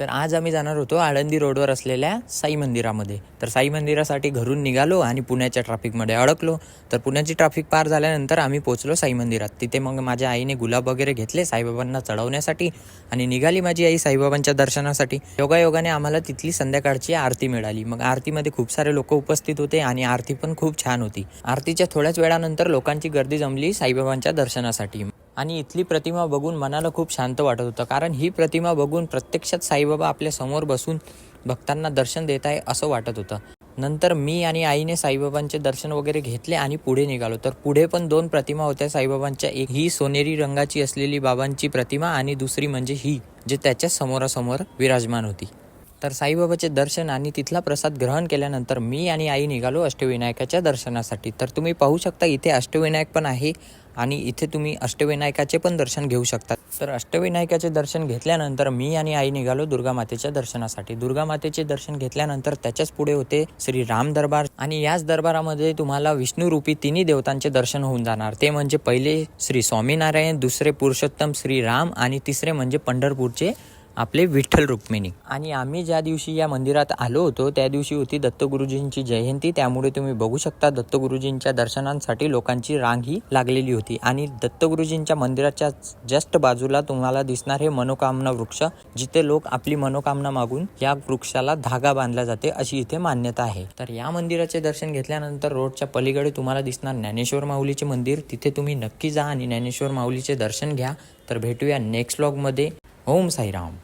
तर आज आम्ही जाणार होतो आळंदी रोडवर असलेल्या साई मंदिरामध्ये. तर साई मंदिरासाठी घरून निघालो आणि पुण्याच्या ट्रॅफिकमध्ये अडकलो. तर पुण्याची ट्रॅफिक पार झाल्यानंतर आम्ही पोहोचलो साई मंदिरात. तिथे मग माझ्या आईने गुलाब वगैरे घेतले साईबाबांना चढवण्यासाठी आणि निघाली माझी आई साईबाबांच्या दर्शनासाठी. योगायोगाने आम्हाला तिथली संध्याकाळची आरती मिळाली. मग आरतीमध्ये खूप सारे लोक उपस्थित होते आणि आरती पण खूप छान होती. आरतीच्या थोड्याच वेळानंतर लोकांची गर्दी जमली साईबाबांच्या दर्शनासाठी आणि इथली प्रतिमा बघून मनाला खूप शांत वाटत होतं. कारण ही प्रतिमा बघून प्रत्यक्षात साईबाबा आपल्या समोर बसून भक्तांना दर्शन देत आहे असं वाटत होतं. नंतर मी आणि आईने साईबाबांचे दर्शन वगैरे घेतले आणि पुढे निघालो. तर पुढे पण 2 प्रतिमा होत्या साईबाबांच्या. एक ही सोनेरी रंगाची असलेली बाबांची प्रतिमा आणि दुसरी म्हणजे ही जे त्याच्या समोरासमोर विराजमान होती. तर साईबाबाचे दर्शन आणि तिथला प्रसाद ग्रहण केल्यानंतर मी आणि आई निघालो अष्टविनायकाच्या दर्शनासाठी. तर तुम्ही पाहू शकता इथे अष्टविनायक पण आहे आणि इथे तुम्ही अष्टविनायकाचे पण दर्शन घेऊ शकता. तर अष्टविनायकाचे दर्शन घेतल्यानंतर मी आणि आई निघालो दुर्गा मातेच्या दर्शनासाठी. दुर्गा मातेचे दर्शन घेतल्यानंतर त्याच्याच पुढे होते श्री राम दरबार आणि याच दरबारामध्ये तुम्हाला विष्णू रूपी तिन्ही देवतांचे दर्शन होऊन जाणार. ते म्हणजे पहिले श्री स्वामीनारायण, दुसरे पुरुषोत्तम श्री राम आणि तिसरे म्हणजे पंढरपूरचे आपले विठ्ठल रुक्मिणी. आणि आम्ही ज्या दिवशी या मंदिरात आलो होतो त्या दिवशी होती दत्तगुरुजींची जयंती. त्यामुळे तुम्ही बघू शकता दत्तगुरुजींच्या दर्शनांसाठी लोकांची रांग ही लागलेली होती. आणि दत्तगुरुजींच्या मंदिराच्या जस्ट बाजूला तुम्हाला दिसणार हे मनोकामना वृक्ष, जिथे लोक आपली मनोकामना मागून या वृक्षाला धागा बांधला जाते अशी इथे मान्यता आहे. तर या मंदिराचे दर्शन घेतल्यानंतर रोडच्या पलीकडे तुम्हाला दिसणार ज्ञानेश्वर माऊलीचे मंदिर. तिथे तुम्ही नक्की जा आणि ज्ञानेश्वर माऊलीचे दर्शन घ्या. तर भेटूया नेक्स्ट व्लॉगमध्ये. ओम साईराम.